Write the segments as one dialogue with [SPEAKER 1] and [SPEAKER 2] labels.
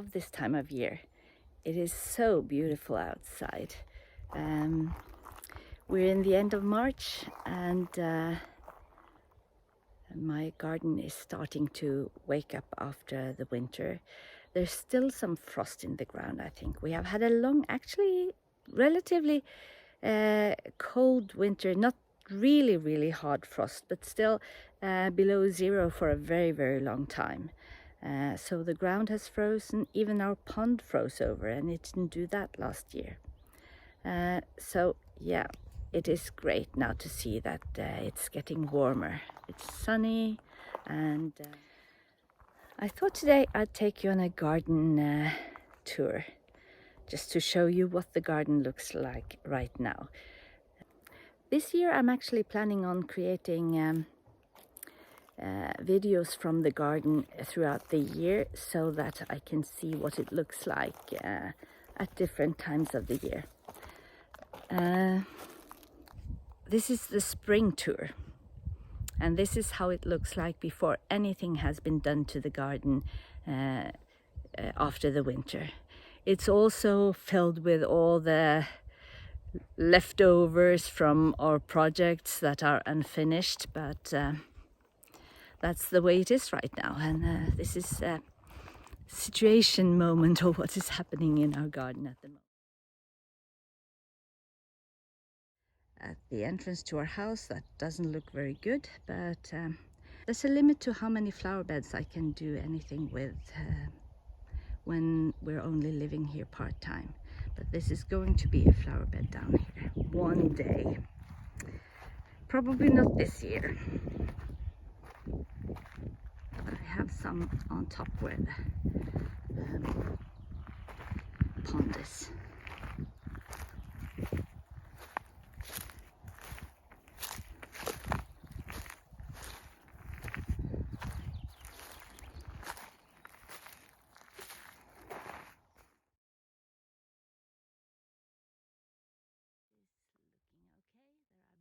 [SPEAKER 1] love this time of year. It is so beautiful outside. We're in the end of March, and my garden is starting to wake up after the winter. There's still some frost in the ground, I think. We have had a long, actually relatively cold winter, not really hard frost, but still below zero for a very long time. So the ground has frozen. Even our pond froze over, and it didn't do that last year. So yeah, it is great now to see that it's getting warmer. It's sunny, and I thought today I'd take you on a garden tour, just to show you what the garden looks like right now. This year I'm actually planning on creating videos from the garden throughout the year, so that I can see what it looks like at different times of the year. This is the spring tour, and this is how it looks like before anything has been done to the garden after the winter. It's also filled with all the leftovers from our projects that are unfinished, but that's the way it is right now. And this is a situation moment of what is happening in our garden at the moment. At the entrance to our house, that doesn't look very good, but there's a limit to how many flower beds I can do anything with when we're only living here part-time. But this is going to be a flower bed down here one day. Probably not this year. But I have some on top where the pond is.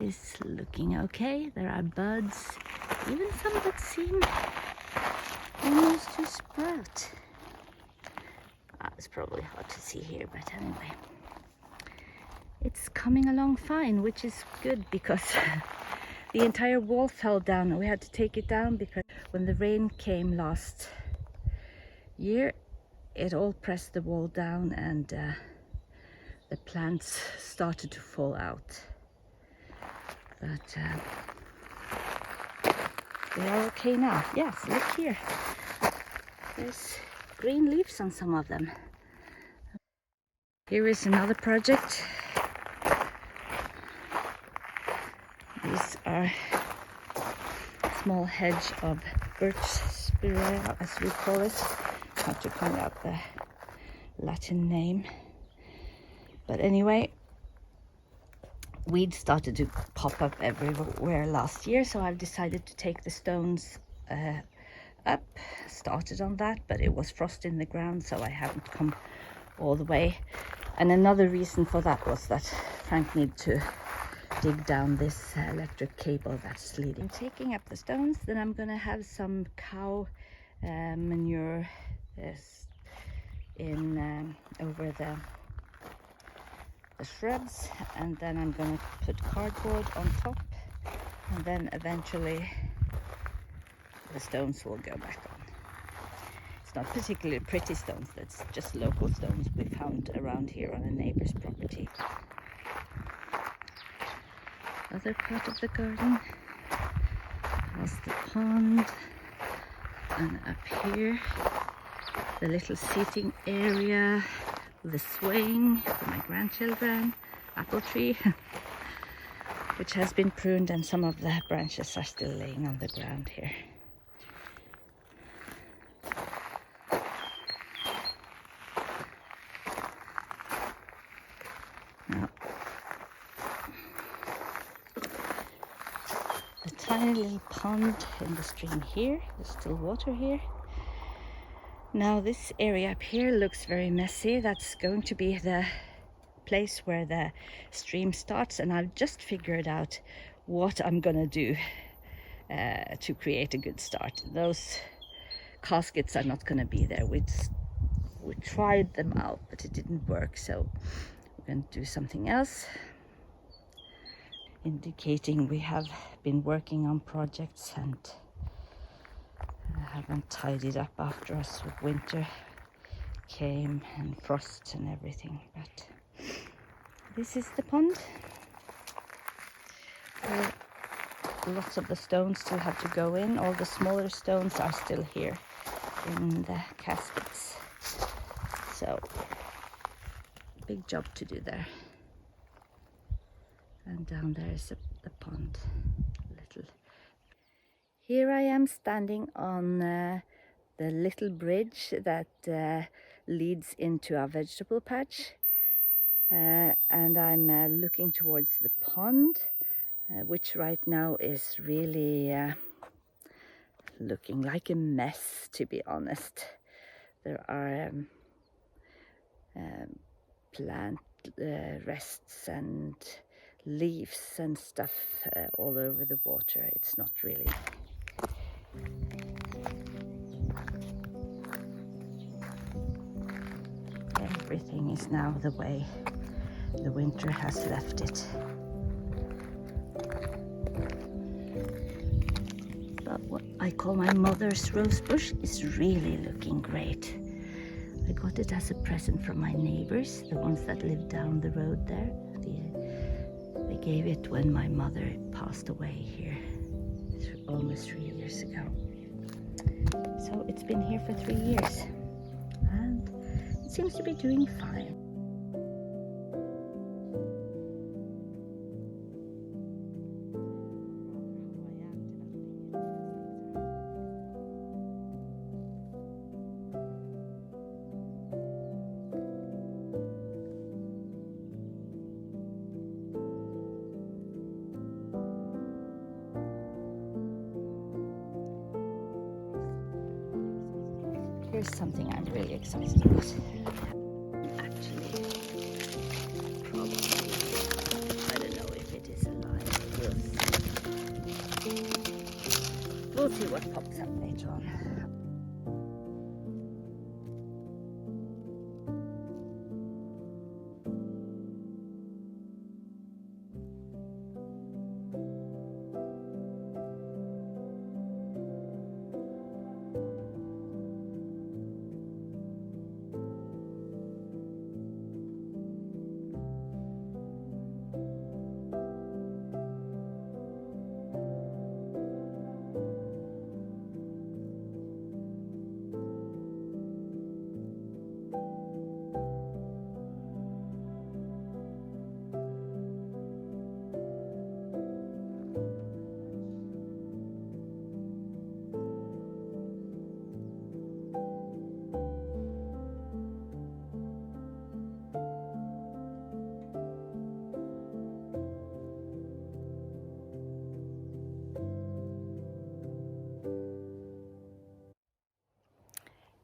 [SPEAKER 1] Is looking okay. There are buds, even some that seem almost to sprout. It's probably hard to see here, but anyway, it's coming along fine, which is good, because the entire wall fell down and we had to take it down because when the rain came last year, it all pressed the wall down, and the plants started to fall out. But they are okay now. Yes, look here. There's green leaves on some of them. Here is another project. These are a small hedge of birch spiraea, as we call it. I have to find out the Latin name. But anyway, weeds started to pop up everywhere last year, so I've decided to take the stones up. Started on that, but it was frost in the ground, so I haven't come all the way. And another reason for that was that Frank needed to dig down this electric cable that's leading. Taking up the stones, then I'm gonna have some cow manure in over the shrubs, and then I'm going to put cardboard on top, and then eventually the stones will go back on. It's not particularly pretty stones, that's just local stones we found around here on a neighbor's property. Other part of the garden was the pond, and up here the little seating area, the swing for my grandchildren, apple tree, which has been pruned, and some of the branches are still laying on the ground here. Now, the tiny little pond in the stream here, there's still water here. Now this area up here looks very messy. That's going to be the place where the stream starts, and I've just figured out what I'm gonna do to create a good start. Those caskets are not gonna be there. we tried them out, but it didn't work, so we're going to do something else, indicating we have been working on projects and haven't tidied up after us with winter came and frost and everything. But this is the pond. Lots of the stones still have to go in. All the smaller stones are still here in the caskets. So, big job to do there. And down there is the pond. Here I am standing on the little bridge that leads into our vegetable patch. And I'm looking towards the pond, which right now is really looking like a mess, to be honest. There are plant rests and leaves and stuff all over the water. It's not really... Everything is now the way the winter has left it. But what I call my mother's rose bush is really looking great. I got it as a present from my neighbors, the ones that live down the road there. They gave it when my mother passed away here almost 3 years ago. So it's been here for 3 years and it seems to be doing fine. Here's something I'm really excited about. Actually, probably, I don't know if it is alive. We'll see what pops up later on.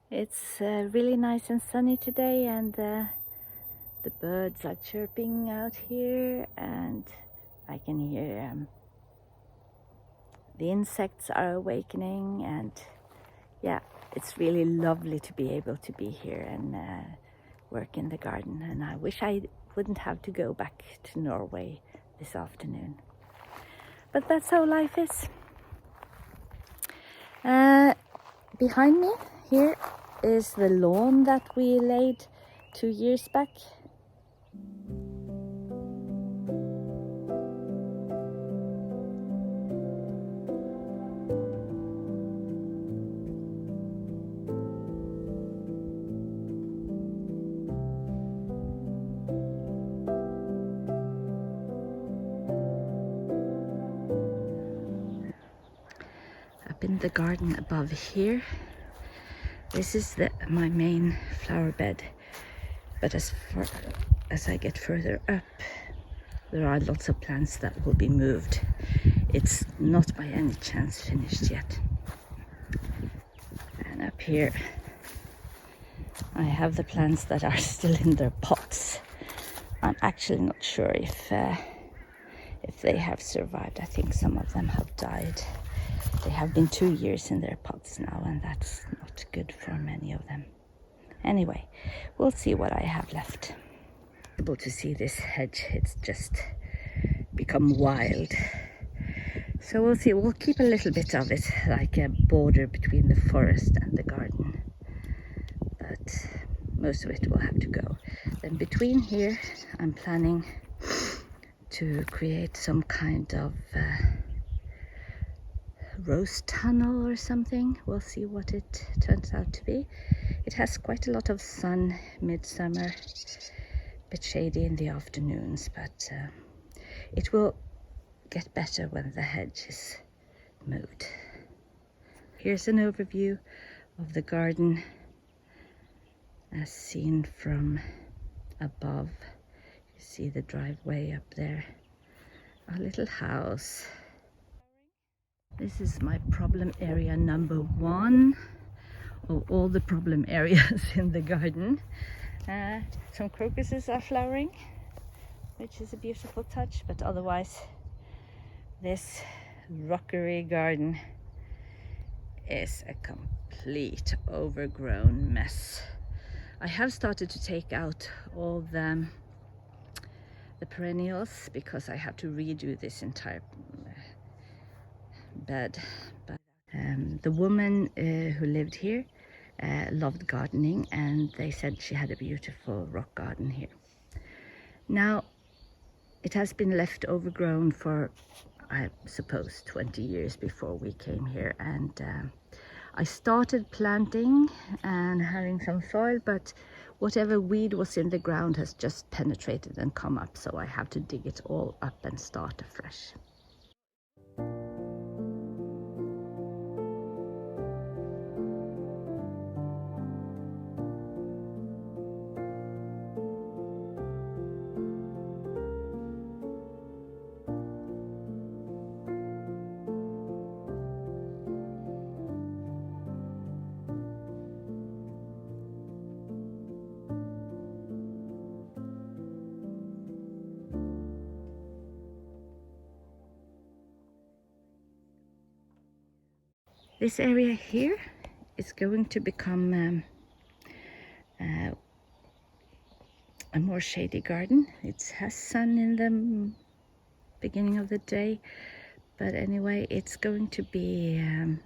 [SPEAKER 1] It's really nice and sunny today, and the birds are chirping out here, and I can hear the insects are awakening, and yeah, it's really lovely to be able to be here and work in the garden. And I wish I wouldn't have to go back to Norway this afternoon, but that's how life is. Behind me here is the lawn that we laid 2 years back. Up in the garden above here, this is my main flower bed, but as far as I get further up, there are lots of plants that will be moved. It's not by any chance finished yet. And up here I have the plants that are still in their pots. I'm actually not sure if they have survived. I think some of them have died. They have been 2 years in their pots now, and that's not good for many of them. Anyway, we'll see what I have left. Able to see this hedge, it's just become wild. So we'll see, we'll keep a little bit of it like a border between the forest and the garden. But most of it will have to go. Then between here, I'm planning to create some kind of rose tunnel or something. We'll see what it turns out to be. It has quite a lot of sun midsummer, a bit shady in the afternoons, but it will get better when the hedge is moved. Here's an overview of the garden as seen from above. You see the driveway up there, our little house. This is my problem area number 1 of all the problem areas in the garden. Some crocuses are flowering, which is a beautiful touch, but otherwise this rockery garden is a complete overgrown mess. I have started to take out all the perennials because I have to redo this entire bed. But the woman who lived here loved gardening, and they said she had a beautiful rock garden here. Now it has been left overgrown for, I suppose, 20 years before we came here, and I started planting and having some soil, but whatever weed was in the ground has just penetrated and come up, so I have to dig it all up and start afresh. This area here is going to become a more shady garden. It has sun in the beginning of the day, but anyway, it's going to be a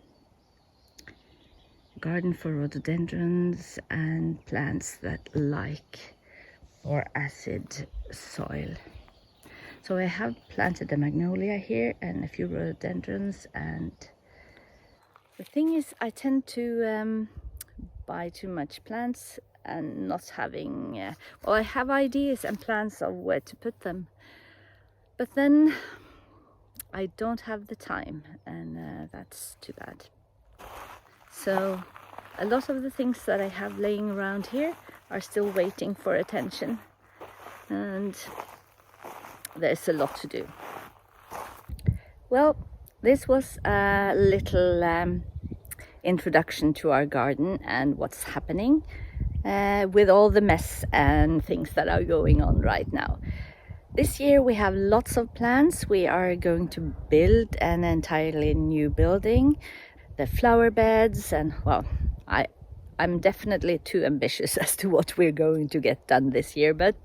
[SPEAKER 1] garden for rhododendrons and plants that like more acid soil. So I have planted a magnolia here and a few rhododendrons, and the thing is, I tend to buy too much plants and not having, well, I have ideas and plans of where to put them, but then I don't have the time, and that's too bad. So a lot of the things that I have laying around here are still waiting for attention, and there's a lot to do. Well, this was a little introduction to our garden and what's happening with all the mess and things that are going on right now. This year we have lots of plans. We are going to build an entirely new building, the flower beds, and well, I'm definitely too ambitious as to what we're going to get done this year, but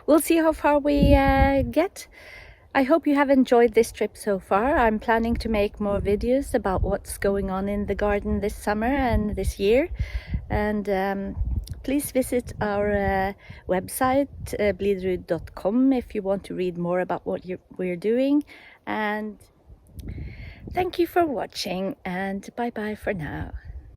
[SPEAKER 1] we'll see how far we get. I hope you have enjoyed this trip so far. I'm planning to make more videos about what's going on in the garden this summer and this year. And please visit our website, blidrud.com, if you want to read more about what we're doing. And thank you for watching, and bye-bye for now.